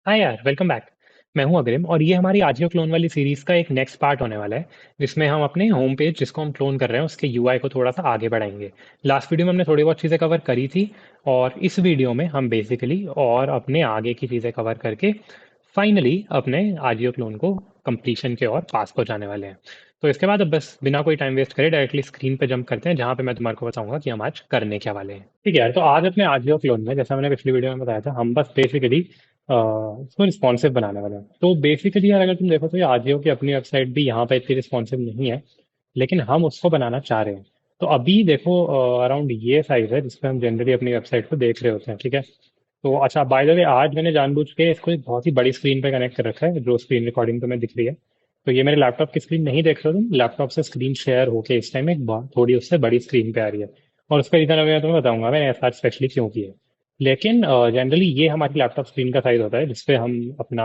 हाय यार, welcome back. मैं हूं अग्रिम और ये हमारी आजियो क्लोन वाली सीरीज का एक नेक्स्ट पार्ट होने वाला है, जिसमें हम अपने होम पेज जिसको हम क्लोन कर रहे हैं उसके यूआई को थोड़ा सा आगे बढ़ाएंगे। लास्ट वीडियो में हमने थोड़ी बहुत चीज़ें कवर करी थी और इस वीडियो में हम बेसिकली और अपने आगे की चीज़ें कवर करके फाइनली अपने आजियो क्लोन को कंप्लीशन के और पास पहुंचाने वाले हैं। तो इसके बाद अब बस बिना कोई टाइम वेस्ट करे डायरेक्टली स्क्रीन पे जंप करते हैं, जहां पे मैं तुम्हारे को बताऊंगा कि हम आज करने क्या वाले हैं। ठीक है यार, तो आज अपने आजियो क्लोन में, जैसा मैंने पिछली वीडियो में बताया था, हम बस बेसिकली इसको रिस्पॉन्सिव बनाने वाले हैं। तो बेसिकली यार, अगर तुम देखो तो ये आजियो की अपनी वेबसाइट भी यहाँ पे इतनी रिस्पॉन्सिव नहीं है, लेकिन हम उसको बनाना चाह रहे हैं। तो अभी देखो, अराउंड ये साइज है जिसपे हम जनरली अपनी वेबसाइट को देख रहे होते हैं। ठीक है, तो अच्छा, बाय द वे, आज मैंने जानबूझ के इसको एक बहुत ही बड़ी स्क्रीन पे कनेक्ट कर रखा है, जो स्क्रीन रिकॉर्डिंग तुम्हें दिख रही है। तो ये मेरे लैपटॉप की स्क्रीन नहीं देख रहे हो तुम, लैपटॉप से स्क्रीन शेयर होके इस टाइम एक थोड़ी उससे बड़ी स्क्रीन पे आ रही है। और उसका रीजन अभी मैं तुम्हें बताऊंगा मैंने ऐसा स्पेशली क्यों किया है। लेकिन जनरली ये हमारी लैपटॉप स्क्रीन का साइज होता है जिसपे हम अपना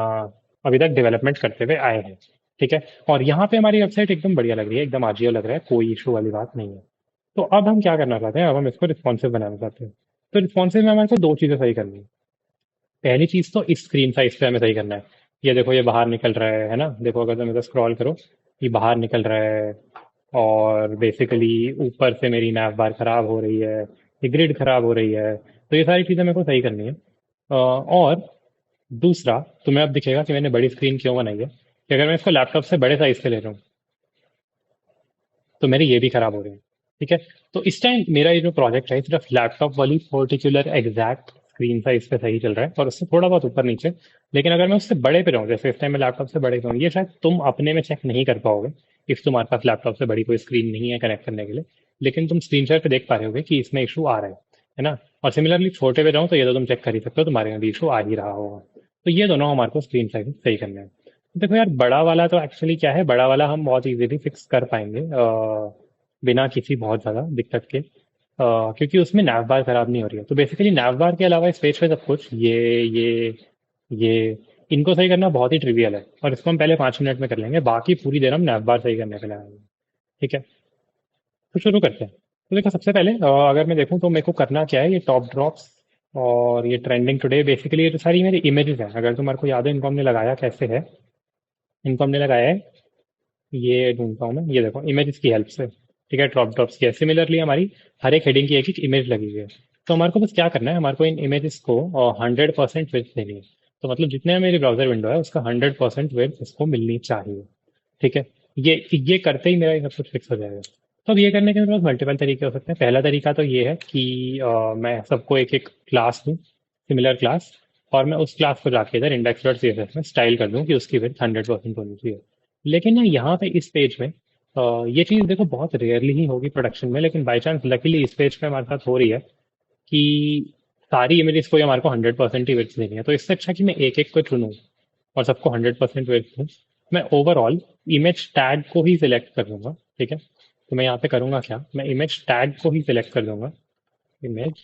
अभी तक डेवलपमेंट करते हुए आए हैं। ठीक है, और यहाँ पे हमारी वेबसाइट एकदम बढ़िया लग रही है, एकदम आजियो लग रहा है, कोई इशू वाली बात नहीं है। तो अब हम क्या करना चाहते हैं, अब हम इसको रिस्पॉन्सिव बनाना चाहते हैं। तो रिस्पॉन्सिव में हमारे को दो चीज़ें सही करनी है। पहली चीज़ तो इस स्क्रीन साइज पे हमें सही करना है। ये देखो, ये बाहर निकल रहा है ना? देखो, अगर तुम इधर स्क्रॉल करो, ये बाहर निकल रहा है। और बेसिकली ऊपर से मेरी नैव बार खराब हो रही है, ये ग्रिड खराब हो रही है। तो ये सारी चीज़ें मेरे को सही करनी है। और दूसरा, तुम्हें अब दिखेगा कि मैंने बड़ी स्क्रीन क्यों बनाई है, कि अगर मैं इसको लैपटॉप से बड़े साइज पे ले रहा हूँ तो मेरे ये भी खराब हो रहे हैं। ठीक है, तो इस टाइम मेरा ये जो प्रोजेक्ट है सिर्फ लैपटॉप वाली पर्टिकुलर एग्जैक्ट स्क्रीन साइज पे सही चल रहा है, और उससे थोड़ा बहुत ऊपर नीचे। लेकिन अगर मैं उससे बड़े पे रहूँ, जैसे इस टाइम मैं लैपटॉप से बड़े पे हूँ, ये शायद तुम अपने में चेक नहीं कर पाओगे इफ तुम्हारे पास लैपटॉप से बड़ी कोई स्क्रीन नहीं है कनेक्ट करने के लिए। लेकिन तुम स्क्रीन शेयर पे देख पा रहे होगे कि इसमें इशू आ रहा है ना? और सिमिलरली छोटे पे जाऊँ तो ये तो तुम चेक कर ही सकते हो, तुम्हारे में भी इशू आ ही रहा होगा। तो ये दोनों हमारे को स्क्रीन साइज सही करने हैं। देखो यार, बड़ा वाला तो एक्चुअली क्या है, बड़ा वाला हम बहुत इजीली फिक्स कर पाएंगे बिना किसी बहुत ज़्यादा दिक्कत के, क्योंकि उसमें नैव बार खराब नहीं हो रही है। तो बेसिकली नैव बार के अलावा इस पेज पे सब कुछ ये इनको सही करना बहुत ही ट्रिवियल है, और इसको हम पहले 5 मिनट में कर लेंगे, बाकी पूरी देर हम नैव बार सही करने के लिए आएंगे। ठीक है, तो शुरू करते हैं। तो देखो, सबसे पहले अगर मैं देखूं तो मेरे को करना क्या है, ये टॉप ड्रॉप्स और ये ट्रेंडिंग टुडे, बेसिकली ये तो सारी मेरी इमेजेस हैं। अगर तुम्हारे को याद है इनको हमने लगाया कैसे है, इनको हमने लगाया है, ये ढूंढता हूँ मैं, ये देखो, इमेजेस की हेल्प से। ठीक है, ड्रॉप ड्रॉप्स की है, सिमिलरली हमारी हर एक हेडिंग की एक एक इमेज लगी हुई है। तो हमारे को बस क्या करना है, हमारे को इन इमेजेस को 100% विड्थ देनी है। तो मतलब जितने मेरी ब्राउजर विंडो है उसका 100% विड्थ इसको मिलनी चाहिए। ठीक है, ये करते ही मेरा ये सब कुछ फिक्स हो जाएगा। तो अब ये करने के मेरे पास मल्टीपल तरीके हो सकते हैं। पहला तरीका तो ये है कि मैं सबको एक एक क्लास दूँ, सिमिलर क्लास, और मैं उस क्लास को जाके इधर index dot C S S में स्टाइल कर दूं कि उसकी विड्थ 100% होनी चाहिए। लेकिन ना, यहाँ पे इस पेज में ये चीज़ देखो बहुत रेयरली ही होगी प्रोडक्शन में, लेकिन बाई चांस लकीली इस पेज पे हमारे साथ हो रही है कि सारी इमेजेस को ही हमारे को 100% ही विड्थ देनी है। तो इससे अच्छा कि मैं एक एक को चुनूं और सबको 100% विड्थ दूं, मैं ओवरऑल इमेज टैग को ही सिलेक्ट कर लूंगा। ठीक है, तो मैं यहाँ पे करूंगा क्या, मैं इमेज टैग को ही सिलेक्ट कर दूंगा, इमेज,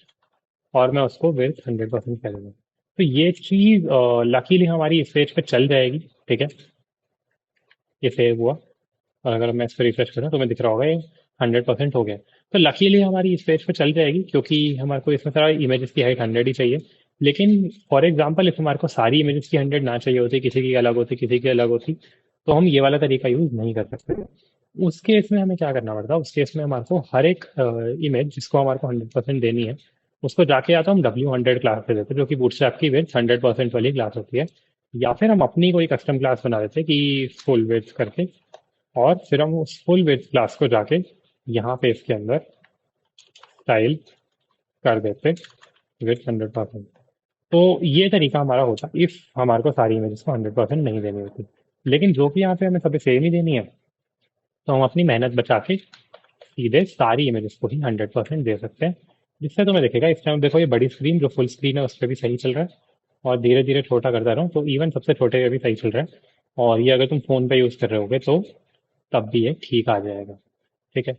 और मैं उसको विड्थ 100% कर दूंगा। तो ये चीज़ लकीली हमारी इस पेज पे चल जाएगी। ठीक है, ये सेव हुआ, और अगर मैं इस पर रिफ्रेश करूँ तो मैं दिख रहा होगा ये 100% हो गया। तो लकीली हमारी इस पेज पे चल जाएगी, क्योंकि हमारे को इसमें सारा इमेजेस की हाइट 100 ही चाहिए। लेकिन फॉर एग्जांपल, इफ हमारे को सारी इमेजेस की 100 ना चाहिए होती, किसी की अलग होती, किसी की अलग होती, तो हम ये वाला तरीका यूज नहीं कर सकते। उस केस में हमें क्या करना पड़ता है, उस केस में हमारे को हर एक इमेज जिसको हमारे को 100% देनी है, उसको जाके या तो हम W100 क्लास दे देते हैं, जो कि बूटस्ट्रैप की विड्थ 100% वाली क्लास होती है, या फिर हम अपनी कोई कस्टम क्लास बना देते हैं कि फुल विड्थ करके, और फिर हम उस फुल विड्थ क्लास को जाके यहाँ पे इसके अंदर स्टाइल कर देते विथ 100%। तो ये तरीका हमारा होता इफ हमारे को सारी इमेजेस को 100% नहीं देनी होती। लेकिन जो कि यहाँ पे हमें सभी सेम ही देनी है, तो हम अपनी मेहनत बचा के सीधे सारी इमेजेस को ही 100% दे सकते हैं। जिससे तुम्हें दिखेगा, इस टाइम देखो, ये बड़ी स्क्रीन जो फुल स्क्रीन है उस पर भी सही चल रहा है, और धीरे धीरे छोटा करता रहूँ तो इवन सबसे छोटे पे भी सही चल रहा है। और ये अगर तुम फोन पे यूज कर रहे होगे तो तब भी ये ठीक आ जाएगा। ठीक है,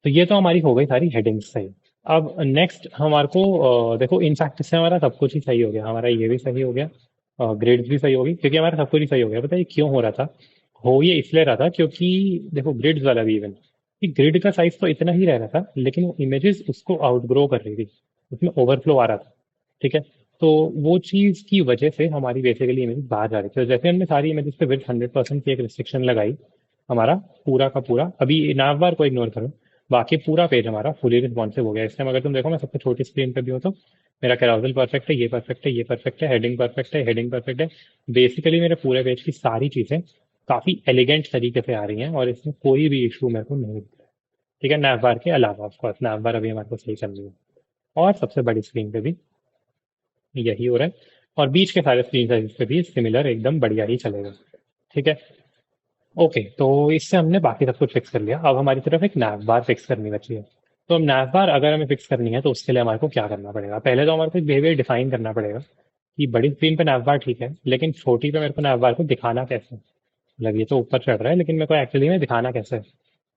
तो ये तो हमारी हो गई सारी हेडिंग्स सही। अब नेक्स्ट हमारे को देखो, इनफैक्ट इससे हमारा सब कुछ ही सही हो गया, हमारा ये भी सही हो गया, ग्रिड्स भी सही होगी, क्योंकि हमारा सब कुछ ही सही हो गया। पता है क्यों हो रहा था? हो ये इसलिए रहा था क्योंकि देखो, ग्रिड्स वाला भी इवन, कि ग्रिड का साइज तो इतना ही रह रहा था, लेकिन वो इमेजेस उसको आउटग्रो कर रही थी, उसमें ओवरफ्लो आ रहा था। ठीक है, तो वो चीज़ की वजह से हमारी बेसिकली इमेज बाहर जा रही थी। तो जैसे हमने सारी इमेजेस पे विड्थ 100% की एक रिस्ट्रिक्शन लगाई, हमारा पूरा का पूरा, अभी nav बार को इग्नोर करो, बाकी पूरा पेज हमारा फुली रिस्पॉन्सिव हो गया। इस टाइम अगर तुम देखो, मैं सबसे छोटी स्क्रीन पे भी हूँ तो मेरा कैराउजल परफेक्ट है, ये परफेक्ट है, ये परफेक्ट है, हेडिंग परफेक्ट है, हेडिंग परफेक्ट है। बेसिकली मेरे पूरे पेज की सारी चीज़ें काफ़ी एलिगेंट तरीके से आ रही हैं और इसमें कोई भी इशू मेरे को नहीं दिख रहा है। ठीक है, nav बार के अलावा ऑफकोर्स nav बार अभी हमारे को सही चल रही है और सबसे बड़ी स्क्रीन पे भी यही हो रहा है और बीच के सारे स्क्रीन साइज पे भी सिमिलर एकदम बढ़िया ही चलेगा। ठीक है, ओके, तो इससे हमने बाकी सब कुछ फिक्स कर लिया। अब हमारी तरफ एक nav बार फिक्स करनी बची है। तो अब nav बार अगर हमें फिक्स करनी है तो उसके लिए हमारे को क्या करना पड़ेगा? पहले तो हमारे को बिहेवियर डिफाइन करना पड़ेगा कि बड़ी स्क्रीन पे nav बार ठीक है, लेकिन छोटी पे मेरे को nav बार को दिखाना कैसे है? मतलब ये तो ऊपर चढ़ रहा है लेकिन मेरे को एक्चुअली में दिखाना कैसे है?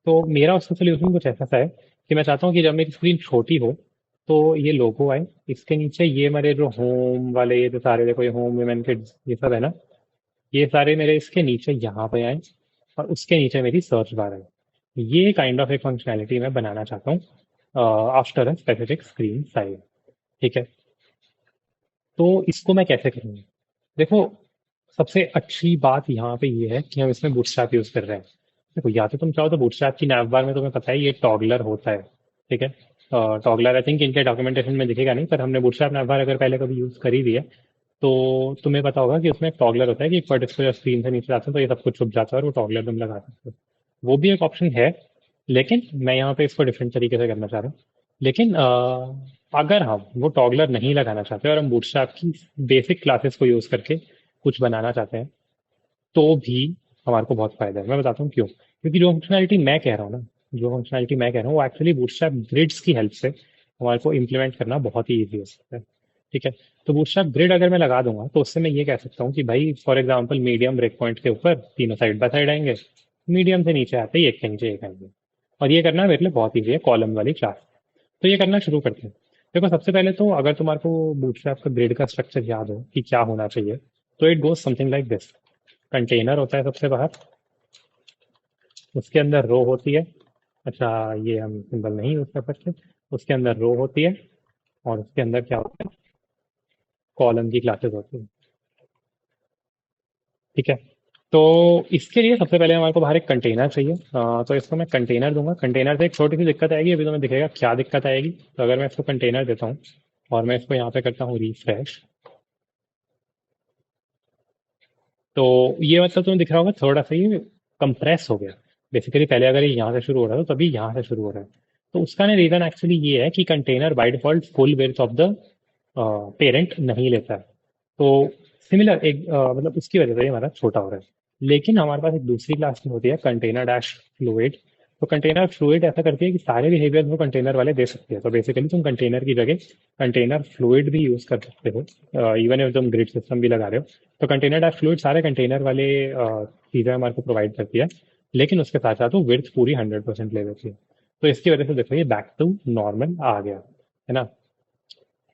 तो मेरा उसका सोल्यूशन कुछ ऐसा सा है कि मैं चाहता हूँ कि जब मेरी स्क्रीन छोटी हो तो ये लोगो आए, इसके नीचे ये मेरे जो होम वाले, ये जो सारे देखो, ये होम वुमेन किड्स ये सब है ना, ये सारे मेरे इसके नीचे यहाँ पे आए और उसके नीचे मेरी सर्च बार है। ये काइंड ऑफ एक फंक्शनैलिटी मैं बनाना चाहता हूँ after a specific screen size. ठीक है, तो इसको मैं कैसे करूँगा? देखो, सबसे अच्छी बात यहाँ पे ये है कि हम इसमें बूटस्ट्रैप यूज कर रहे हैं। देखो, या तो तुम चाहो तो बूटस्ट्रैप की नैव बार में तुम्हें पता है ये टॉगलर होता है। ठीक है, टॉगलर आई थिंक इनके डॉक्यूमेंटेशन में दिखेगा नहीं, पर हमने बूटस्ट्रैप नैव बार अगर पहले कभी यूज करी भी है तो तुम्हें पता होगा कि उसमें एक टॉगलर होता है कि एक पर्टिकुलर स्क्रीन से नीचे जाते हैं तो ये सब कुछ छुप जाता है और वो टॉगलर तुम लगा सकते हो। वो भी एक ऑप्शन है, लेकिन मैं यहाँ पे इसको डिफरेंट तरीके से करना चाह रहा हूँ। लेकिन अगर हम वो टॉगलर नहीं लगाना चाहते और हम बूटस्ट्रैप की बेसिक क्लासेस को यूज करके कुछ बनाना चाहते हैं तो भी हमारे को बहुत फायदा है। मैं बताता हूँ क्यों। क्योंकि जो फंक्शनैलिटी मैं कह रहा हूँ ना, जो फंक्शनैलिटी मैं कह रहा हूँ वो एक्चुअली बूटस्ट्रैप ग्रिड्स की हेल्प से हमारे को इम्प्लीमेंट करना बहुत ही ईजी हो सकता है। ठीक है, तो बूटस्ट्रैप ग्रिड अगर मैं लगा दूंगा तो उससे मैं ये कह सकता हूँ कि भाई for example medium break point के ऊपर तीनों साइड बाय साइड आएंगे, मीडियम से नीचे आते ही एक के नीचे एक आएंगे। और ये करना मेरे लिए बहुत ईजी है कॉलम वाली क्लास। तो ये करना शुरू करते हैं। देखो, सबसे पहले तो अगर तुम्हारे को बूटस्ट्रैप का ग्रिड का स्ट्रक्चर याद हो कि क्या होना चाहिए, तो it goes something like this. Container होता है सबसे बाहर, उसके अंदर रो होती है। अच्छा, ये हम सिंबल नहीं यूज कर सकते। उसके अंदर रो होती है और उसके अंदर क्या होता है, कॉलम की क्लासेस होती है। ठीक है, तो इसके लिए सबसे पहले हमारे को बाहर एक कंटेनर चाहिए। तो इसको मैं कंटेनर दूंगा। कंटेनर से एक छोटी सी दिक्कत आएगी, अभी तुम्हें दिखेगा क्या दिक्कत आएगी। तो अगर मैं इसको कंटेनर देता हूँ और मैं इसको यहाँ पे करता हूँ रिफ्रेश, तो ये मतलब तुम्हें दिख रहा होगा थोड़ा सा ये कंप्रेस हो गया। बेसिकली पहले अगर ये यहाँ से शुरू हो रहा था तभी यहाँ से शुरू हो रहा है। तो उसका ना रीजन एक्चुअली ये है कि container by default full width of the parent नहीं लेता है। तो सिमिलर एक मतलब उसकी वजह से ये हमारा छोटा हो रहा है। लेकिन हमारे पास एक दूसरी क्लास में होती है कंटेनर डैश फ्लूइड। तो कंटेनर फ्लूइड ऐसा करती है कि सारे बिहेवियर वो कंटेनर वाले दे सकती है। तो बेसिकली तुम कंटेनर की जगह कंटेनर फ्लूइड भी यूज कर सकते हो, इवन if तुम ग्रिड सिस्टम भी लगा रहे हो। तो कंटेनर डैश फ्लूइड सारे कंटेनर वाले चीजें हमारे को प्रोवाइड करती है, लेकिन उसके साथ साथ वो विड्थ पूरी 100% ले लेती है। तो इसकी वजह से देखो ये बैक टू नॉर्मल आ गया है ना।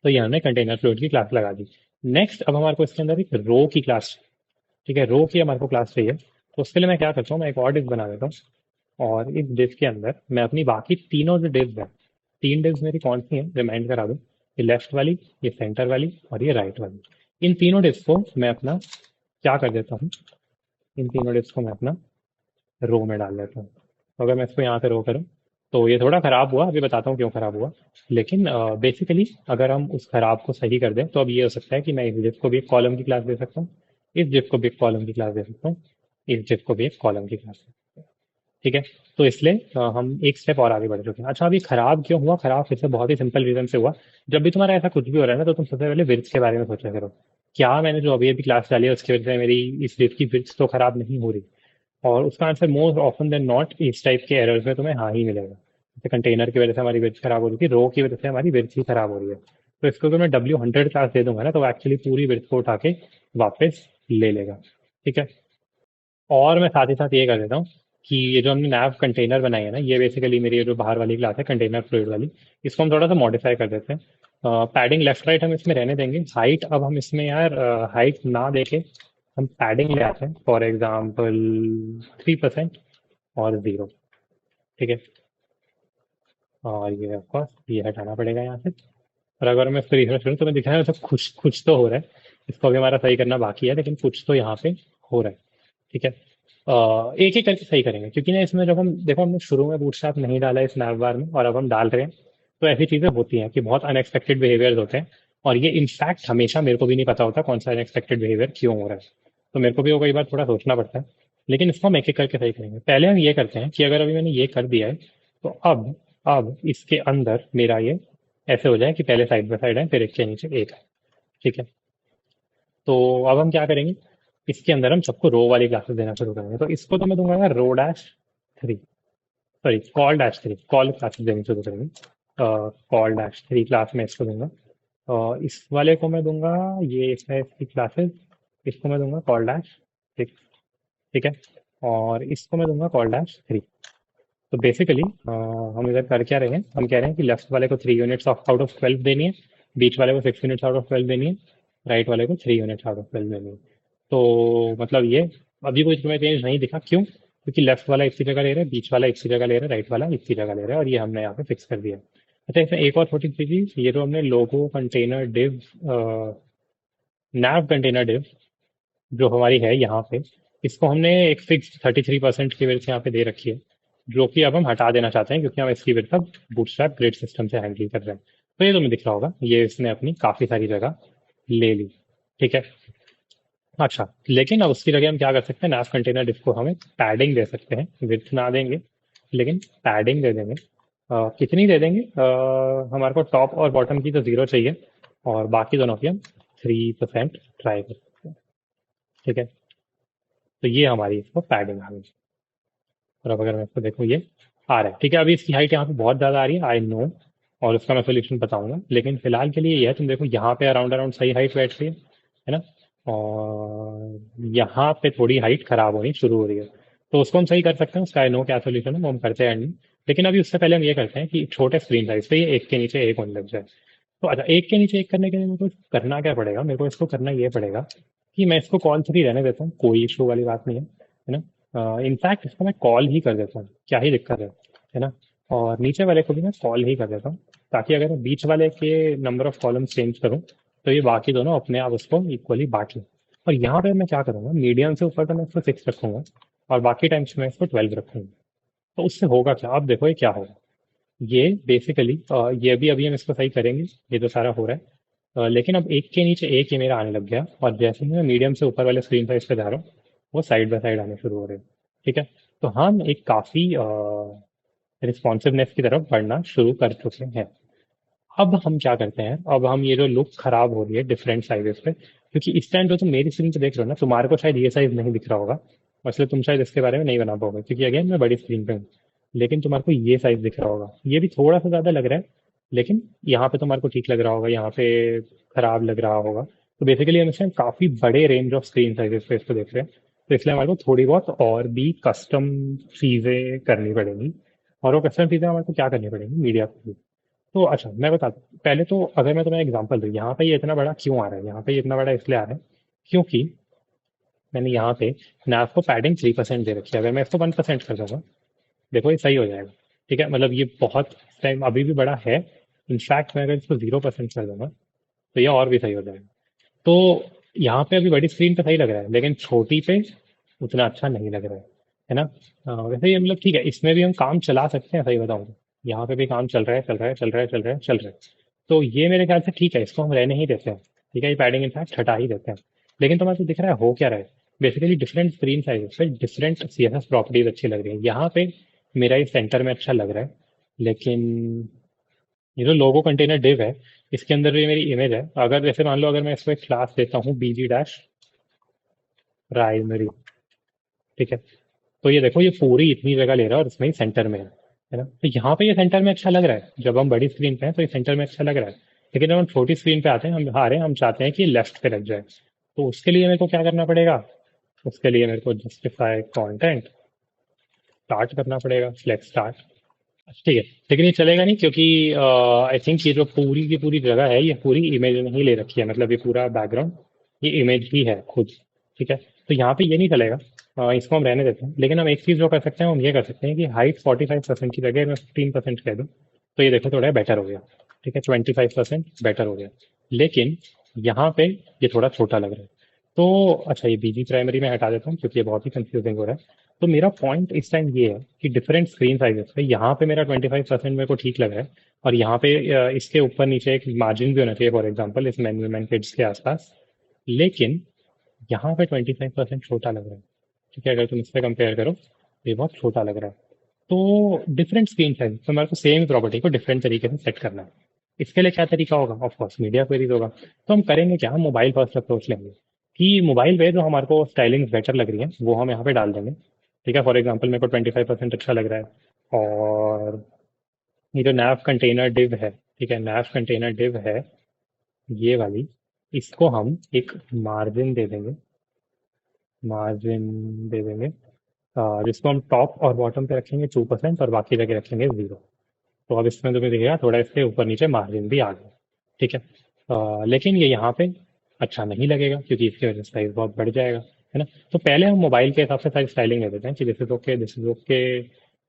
तो ये हमने कंटेनर फ्लूइड की क्लास लगा दी। नेक्स्ट, अब हमारे को इसके अंदर एक रो की क्लास, ठीक है, रो की हमारे को क्लास चाहिए। तो उसके लिए मैं क्या करता हूँ, मैं एक और डिव बना देता हूँ और इस डिव के अंदर मैं अपनी बाकी तीनों जो डिव्स हैं, तीन डिव्स मेरी कौन सी हैं रिमाइंड करा दूँ। ये लेफ्ट वाली, ये सेंटर वाली और ये राइट वाली। इन तीनों डिव्स को मैं अपना क्या कर देता हूँ, इन तीनों डिव्स को मैं अपना रो में डाल देता हूँ। तो अगर मैं इसको यहाँ पे रो करूँ तो ये थोड़ा खराब हुआ, अभी बताता हूँ क्यों खराब हुआ। लेकिन बेसिकली अगर हम उस खराब को सही कर दें तो अब ये हो सकता है कि मैं इस डिव को भी एक कॉलम की क्लास दे सकता हूँ, इस डिव को भी एक कॉलम की क्लास दे सकता हूँ, इस डिव को भी एक कॉलम की क्लास दे सकता हूँ। ठीक है, तो इसलिए हम एक स्टेप और आगे बढ़ चुके हैं। अच्छा, अभी खराब क्यों हुआ? खराब फिर से बहुत ही सिंपल रीजन से हुआ। जब भी तुम्हारा ऐसा कुछ भी हो रहा है ना तो तुम सबसे पहले विड्थ के बारे में सोचा करो। क्या मैंने जो अभी अभी क्लास डाली है उसकी वजह से मेरी इस डिव की विड्थ तो खराब नहीं हो रही? और उसका answer most often then not इस टाइप के एरर्स में तुम्हें हाँ ही मिलेगा। जैसे कंटेनर की वजह से हमारी विड्थ खराब हो रही थी, रो की वजह से हमारी विड्थ ही खराब हो रही है। तो इसको अगर मैं W100 क्लास दे दूंगा ना तो एक्चुअली पूरी विड्थ को उठा के वापस ले लेगा। ठीक है, और मैं साथ ही साथ ये कर देता हूँ कि ये जो हमने नैव कंटेनर बनाई है ना, ये बेसिकली मेरी ये जो बाहर वाली क्लास है कंटेनर फ्लूइड वाली, इसको हम थोड़ा सा मॉडिफाई कर देते हैं। पैडिंग लेफ्ट राइट हम इसमें रहने देंगे। हाइट अब हम इसमें यार हाइट ना देके हम पैडिंग ले आते हैं, फॉर एग्जाम्पल 3% और 0। ठीक है, और ये ऑफकोर्स ये हटाना पड़ेगा यहाँ से। और अगर मैं इसको रिफ्रेश करूँ तो मैं दिख रहा है मतलब कुछ कुछ तो हो रहा है। इसको अभी हमारा सही करना बाकी है, लेकिन कुछ तो यहाँ पे हो रहा है। ठीक है, एक एक करके सही करेंगे, क्योंकि ना इसमें जब हम देखो, हमने शुरू में बूटस्ट्रैप नहीं डाला है स्नैप बार में और अब हम डाल रहे हैं, तो ऐसी चीजें होती हैं कि बहुत अनएक्सपेक्टेड बिहेवियर्स होते हैं। और ये इनफैक्ट हमेशा मेरे को भी नहीं पता होता कौन सा अनएक्सपेक्टेड बिहेवियर क्यों हो रहा है। तो मेरे को भी वो कई बार थोड़ा सोचना पड़ता है। लेकिन इसको हम एक एक करके सही करेंगे। पहले हम ये करते हैं कि अगर अभी मैंने ये कर दिया है, तो अब इसके अंदर मेरा ये ऐसे हो जाए कि पहले साइड बाय साइड है, फिर एक के नीचे एक है। ठीक है, तो अब हम क्या करेंगे, इसके अंदर हम सबको रो वाली क्लासेस देना शुरू करेंगे। तो इसको तो मैं दूंगा rho dash three, sorry call dash three, call classes देनी शुरू करेंगे। कॉल डैश थ्री क्लास में इसको दूंगा। इस वाले को मैं दूंगा, ये है इसकी क्लासेस, इसको मैं दूंगा कॉल डैश सिक्स। ठीक है, और इसको मैं दूंगा कॉल डैश थ्री। तो बेसिकली हम इधर कर क्या रहे हैं, हम कह रहे हैं कि लेफ्ट वाले को 3 यूनिट्स ऑफ आउट ऑफ 12 देनी है, बीच वाले को 6 यूनिट्स आउट ऑफ 12 देनी है, राइट वाले को 3 यूनिट्स आउट ऑफ 12 देनी है। तो मतलब ये अभी कोई तुम्हें चेंज नहीं दिखा, क्यों? क्योंकि लेफ्ट वाला एक सी जगह ले रहा है, बीच वाला एक सी जगह ले रहा है, राइट वाला एक सी जगह ले रहा है, और ये हमने यहाँ पे फिक्स कर दिया है। अच्छा, इसमें एक और छोटी सी चीज, ये जो हमने लोगो कंटेनर डिव नैव कंटेनर डिव जो हमारी है यहाँ पे, इसको हमने एक फिक्स 33% की विड्थ यहाँ पे दे रखी है, जो कि अब हम हटा देना चाहते हैं, क्योंकि हम इसकी विड्थ अब बूटस्ट्रैप ग्रिड सिस्टम से हैंडल कर रहे हैं। तो ये तुम्हें दिख रहा होगा, ये इसने अपनी काफी सारी जगह ले ली। ठीक है, अच्छा, लेकिन अब उसकी जगह हम क्या कर सकते हैं, नैव कंटेनर डिव को हमें पैडिंग दे सकते हैं, विड्थ ना देंगे लेकिन पैडिंग दे देंगे। कितनी दे देंगे, हमारे को टॉप और बॉटम की तो जीरो चाहिए, और बाकी दोनों की हम 3% ट्राई कर सकते हैं। ठीक है, तो ये हमारी इसको पैडिंग आ गई। और अब अगर मैं इसको देखूँ, ये आ रहा है। ठीक है, अभी इसकी हाइट यहाँ पे बहुत ज़्यादा आ रही है, आई नो, और उसका मैं सोल्यूशन बताऊंगा, लेकिन फिलहाल के लिए ये है। तुम देखो यहाँ पे अराउंड अराउंड सही हाइट बैठ रही है ना, और यहाँ पे थोड़ी हाइट खराब होनी शुरू हो रही है। तो उसको हम सही कर सकते हैं, उसका आई नो क्या सोल्यूशन है, वो हम करते हैं एंड में। लेकिन अभी उससे पहले हम ये करते हैं कि छोटे स्क्रीन साइज पे ये एक के नीचे एक होने लग जाए। तो अच्छा, एक के नीचे एक करने के लिए मेरे को करना क्या पड़ेगा, मेरे को इसको करना ये पड़ेगा कि मैं इसको कॉल थ्री रहने देता हूँ, कोई इशू वाली बात नहीं है ना। इनफैक्ट इसको मैं कॉल ही कर देता हूँ, क्या ही दिक्कत है ना। और नीचे वाले को भी मैं कॉल ही कर देता हूँ, ताकि अगर मैं बीच वाले के नंबर ऑफ कॉलम चेंज करूँ, तो ये बाकी दोनों अपने आप उसको इक्वली बांट लें। और यहाँ पे मैं क्या करूँगा, मीडियम से ऊपर तो मैं इसको 6 रखूंगा, और बाकी टाइम्स में इसको 12 रखूंगा। तो उससे होगा क्या, आप देखो ये क्या होगा। ये बेसिकली ये भी अभी हम इसको सही करेंगे, ये तो सारा हो रहा है। लेकिन अब एक के नीचे एक ही मेरा आने लग गया, और जैसे ही मैं मीडियम से ऊपर वाले स्क्रीन साइज पे जा रहा हूँ, वो साइड बाय साइड आने शुरू हो रहे हैं। ठीक है, तो हम एक काफ़ी रिस्पॉन्सिवनेस की तरफ बढ़ना शुरू कर चुके हैं। अब हम क्या करते हैं, अब हम ये जो लुक खराब हो रही है डिफरेंट साइजेस पे, क्योंकि इस टाइम जो तुम मेरी स्क्रीन पे देख रहे हो ना, तुम्हारे को शायद ये साइज नहीं दिख रहा होगा, और इसलिए तुम शायद इसके बारे में नहीं बना पाओगे, क्योंकि अगेन मैं बड़ी स्क्रीन पे हूँ। लेकिन तुम्हारे को ये साइज दिख रहा होगा, ये भी थोड़ा सा ज्यादा लग रहा है, लेकिन यहाँ पे तुम्हारे को ठीक लग रहा होगा, यहाँ पे खराब लग रहा होगा। तो बेसिकली हम इसमें काफी बड़े रेंज ऑफ स्क्रीन साइजेस पे इसको देख रहे हैं। तो इसलिए हमारे को थोड़ी बहुत और भी कस्टम चीजें करनी पड़ेंगी, और वो कस्टम चीजें हमारे को क्या करनी पड़ेंगी, मीडिया को। तो अच्छा, मैं बताता हूँ पहले तो, अगर मैं तुम्हें एग्जांपल दूँ, यहाँ पे ये इतना बड़ा क्यों आ रहा है, यहाँ पे ये इतना बड़ा इसलिए आ रहा है क्योंकि मैंने यहाँ पे नाव को पैडिंग 3% दे रखी है। अगर मैं इसको 1% कर दूंगा, देखो ये सही हो जाएगा। ठीक है, मतलब ये बहुत टाइम अभी भी बड़ा है। इनफैक्ट मैं अगर इसको 0% कर दूंगा, तो ये और भी सही हो जाएगा। तो यहाँ पे अभी बड़ी स्क्रीन पे सही लग रहा है, लेकिन छोटी पे उतना अच्छा नहीं लग रहा है ना। वैसे ये मतलब ठीक है, इसमें भी हम काम चला सकते हैं, सही बताऊँ तो यहाँ पे भी काम चल रहा है, चल रहा है, चल रहा है, चल रहा है, चल रहा है। तो ये मेरे ख्याल से ठीक है, इसको हम रहने ही देते हैं। ठीक है, ये पैडिंग इनफैक्ट हटा ही देते हैं। लेकिन तुम्हें तो दिख रहा है हो क्या रहा है, बेसिकली डिफरेंट स्क्रीन साइज पे डिफरेंट CSS प्रॉपर्टीज अच्छी लग रही है। यहाँ पे मेरा ये सेंटर में अच्छा लग रहा है, लेकिन ये जो लोगो कंटेनर डिव है, इसके अंदर भी मेरी इमेज है। अगर जैसे मान लो, अगर मैं इसको एक क्लास देता हूँ BG डैश प्राइमरी, ठीक है, तो ये देखो, ये पूरी इतनी जगह ले रहा है और इसमें ही सेंटर में है ना। तो यहाँ पे ये सेंटर में अच्छा लग रहा है, जब हम बड़ी स्क्रीन पे हैं तो ये सेंटर में अच्छा लग रहा है। लेकिन जब हम छोटी स्क्रीन पे आते हैं, हम हारे, हम चाहते हैं कि लेफ्ट पे लग जाए। तो उसके लिए मेरे को क्या करना पड़ेगा, उसके लिए मेरे को जस्टिफाई कंटेंट स्टार्ट करना पड़ेगा, फ्लेक्स स्टार्ट। ठीक है, लेकिन ये चलेगा नहीं, क्योंकि आई थिंक ये जो पूरी की पूरी जगह है, ये पूरी इमेज में ही ले रखी है, मतलब ये पूरा बैकग्राउंड ये इमेज ही है खुद। ठीक है, तो यहाँ पे ये नहीं चलेगा। इसको हम रहने देते हैं, लेकिन हम एक चीज़ जो कर सकते हैं, हम ये कर सकते हैं कि हाइट 45% की जगह मैं 15% कह दूँ, तो ये देखो थोड़ा बेटर हो गया। ठीक है, 25% बेटर हो गया। लेकिन यहाँ पे ये थोड़ा छोटा लग रहा है। तो अच्छा, ये बीजी प्राइमरी में हटा देता हूँ क्योंकि ये बहुत ही कंफ्यूजिंग हो रहा है। तो मेरा पॉइंट इस टाइम ये है कि डिफरेंट स्क्रीन साइजेस पे यहाँ पे मेरा 25% मेरे को ठीक लग रहा है, और यहाँ पे इसके ऊपर नीचे एक मार्जिन भी होना चाहिए, फॉर एग्जाम्पल इस मैन किड्स के आसपास। लेकिन यहाँ पे 25% छोटा लग रहा है। ठीक है, अगर तुम इससे कंपेयर करो तो ये बहुत छोटा लग रहा है। तो डिफरेंट स्क्रीन साइज, तो हमारे को सेम प्रॉपर्टी को डिफरेंट तरीके से सेट करना है। इसके लिए क्या तरीका होगा? ऑफ कोर्स मीडिया क्वेरीज होगा। तो हम करेंगे क्या, हम मोबाइल फर्स्ट अप्रोच लेंगे कि मोबाइल पे जो हमारे को स्टाइलिंग बेटर लग रही है वो हम यहाँ पे डाल देंगे। ठीक है, फॉर एग्जाम्पल मेरे को 25% अच्छा लग रहा है, और ये जो नैव कंटेनर डिव है, ठीक है, नैव कंटेनर डिव है ये वाली, इसको हम एक मार्जिन दे देंगे, मार्जिन दे देंगे, जिसको हम टॉप और बॉटम पे रखेंगे 2% और बाकी जगह रखेंगे 0। तो अब इसमें तुम्हें दिखेगा थोड़ा इसके ऊपर नीचे मार्जिन भी आ गया। ठीक है, लेकिन ये यहाँ पे अच्छा नहीं लगेगा क्योंकि इसकी वजह से साइज बहुत बढ़ जाएगा, है ना। तो पहले हम मोबाइल के हिसाब से साइज स्टाइलिंग ले देते हैं कि this is okay, this is okay,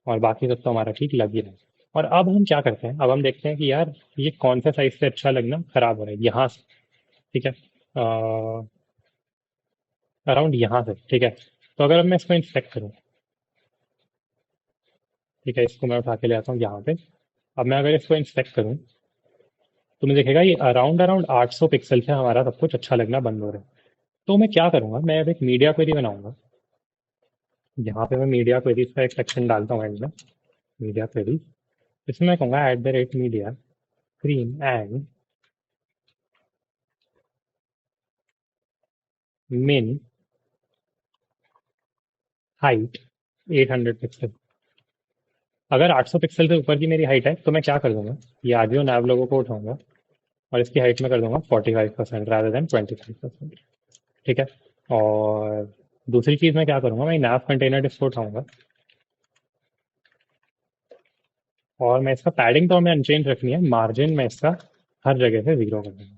और बाकी सब तो हमारा ठीक लग ही रहा है। और अब हम क्या करते हैं, अब हम देखते हैं कि यार ये कौन सा साइज से अच्छा लगना खराब हो रहा है यहाँ से। ठीक है, अराउंड यहाँ से। ठीक है, तो अगर अब मैं इसको इंस्पेक्ट करूँ, ठीक है, इसको मैं उठा के ले आता हूँ यहाँ पे। अब मैं अगर इसको इंस्पेक्ट करूँ तो मुझे दिखेगा ये अराउंड अराउंड 800 पिक्सल से हमारा सब कुछ अच्छा लगना बंद हो रहा है। तो मैं क्या करूंगा, मैं अब एक मीडिया क्वेरी बनाऊंगा। यहाँ पे मैं मीडिया क्वेरीज का एक सेक्शन डालता हूँ एंड में, मीडिया क्वेरीज। इसमें मैं कहूँगा @मीडिया स्क्रीन एंड मिन हाइट 800 पिक्सल। अगर 800 पिक्सल से ऊपर की मेरी हाइट है तो मैं क्या कर दूंगा, ये आजियो नैव लोगों को उठाऊंगा और इसकी हाइट में कर दूंगा 45% रादर देन 25%। ठीक है, और दूसरी चीज मैं क्या करूंगा, मैं नैव कंटेनर डिस्को उठाऊंगा और मैं इसका पैडिंग तो हमें अनचेंज रखनी है, मार्जिन में इसका हर जगह से 0 कर दूंगा।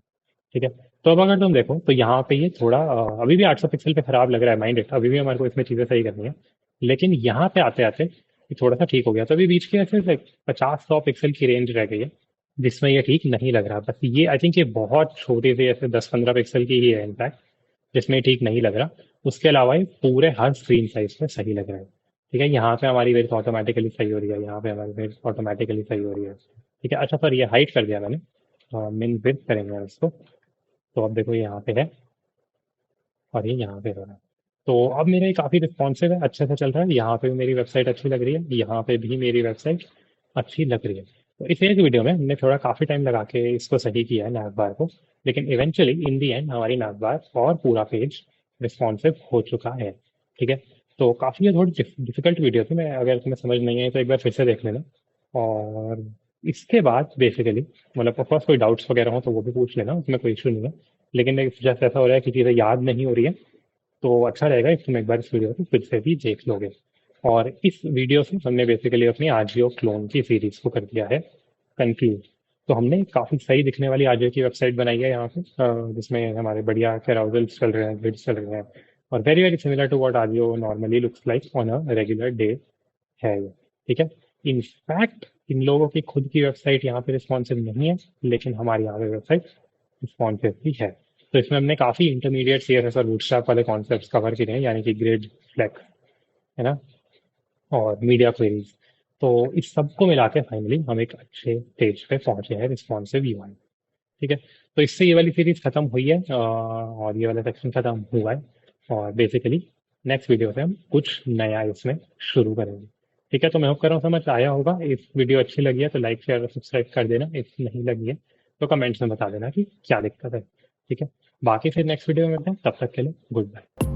ठीक है, तो अब अगर तुम देखो तो यहाँ पे ये थोड़ा अभी भी 800 पिक्सल पे खराब लग रहा है, माइंड इट, अभी भी हमारे को इसमें चीजें सही करनी है। लेकिन यहाँ पे आते आते ये थोड़ा सा ठीक हो गया, तो अभी बीच के ऐसे 50-100 पिक्सल की रेंज रह गई है जिसमें ये ठीक नहीं लग रहा। बस ये आई थिंक ये बहुत छोटी सी ऐसे 10-15 पिक्सल की ही है इनफैक्ट, जिसमें ये ठीक नहीं लग रहा। उसके अलावा ये पूरे हर स्क्रीन साइज में सही लग रहा है। ठीक है, यहाँ पे हमारी वेथ ऑटोमेटिकली सही हो रही है, यहाँ पे हमारी वेथ ऑटोमेटिकली सही हो रही है। ठीक है, अच्छा सर ये हाइट कर दिया मैंने, मिन विड्थ करेंगे हम इसको। तो अब देखो ये यहाँ पे है और ये यहाँ पे हो रहा है। तो अब मेरा ये काफ़ी रिस्पॉन्सिव है, अच्छे से चल रहा है, यहाँ पे भी मेरी वेबसाइट अच्छी लग रही है, यहाँ पे भी मेरी वेबसाइट अच्छी लग रही है। तो इस एक वीडियो में हमने थोड़ा काफ़ी टाइम लगा के इसको सही किया है नैव बार को, लेकिन इवेंचुअली इन दी एंड हमारी नैव बार और पूरा पेज रिस्पॉन्सिव हो चुका है। ठीक है, तो काफ़ी ये थोड़ी डिफिकल्ट वीडियो थी, मैं अगर तुम्हें समझ नहीं आई तो एक बार फिर से देख लेना। और इसके बाद बेसिकली मतलब ऑफकोर्स कोई डाउट्स वगैरह हो तो वो भी पूछ लेना, उसमें कोई इशू नहीं है। लेकिन जैसे ऐसा हो रहा है कि चीज़ें याद नहीं हो रही है, तो अच्छा रहेगा if तुम एक बार इस वीडियो को फिर से भी देख लोगे। और इस वीडियो से हमने बेसिकली अपनी आजियो क्लोन की सीरीज को कर दिया है कंक्लूड। तो हमने काफ़ी सही दिखने वाली आजियो की वेबसाइट बनाई है यहाँ पे, जिसमें हमारे बढ़िया कैराउजल्स चल रहे हैं, ग्रिड्स चल रहे हैं, और very very similar to what Ajio normally looks like on a regular day है ये। ठीक है, इनफैक्ट इन लोगों की खुद की वेबसाइट यहाँ पे रिस्पॉन्सिव नहीं है, लेकिन हमारी यहाँ पे वेबसाइट रिस्पॉन्सिव भी है। तो इसमें हमने काफ़ी इंटरमीडिएट सीएसएस और बूटस्ट्रैप वाले कॉन्सेप्ट्स कवर किए हैं, यानी कि ग्रिड, फ्लेक्स, है ना, और मीडिया क्वेरीज। तो इस सबको मिला के फाइनली हम एक अच्छे स्टेज पे पहुंचे हैं, रिस्पॉन्सिव यूआई। ठीक है, तो इससे ये वाली सीरीज खत्म हुई है, और ये वाला सेक्शन खत्म हुआ है, और बेसिकली नेक्स्ट वीडियो से हम कुछ नया इसमें शुरू करेंगे। ठीक है, तो मैं होप कर रहा हूँ समझ आया होगा। इस वीडियो अच्छी लगी है तो लाइक शेयर और सब्सक्राइब कर देना, इफ नहीं लगी है तो कमेंट्स में बता देना कि क्या दिक्कत है। ठीक है, बाकी फिर नेक्स्ट वीडियो में मिलते हैं, तब तक के लिए गुड बाय।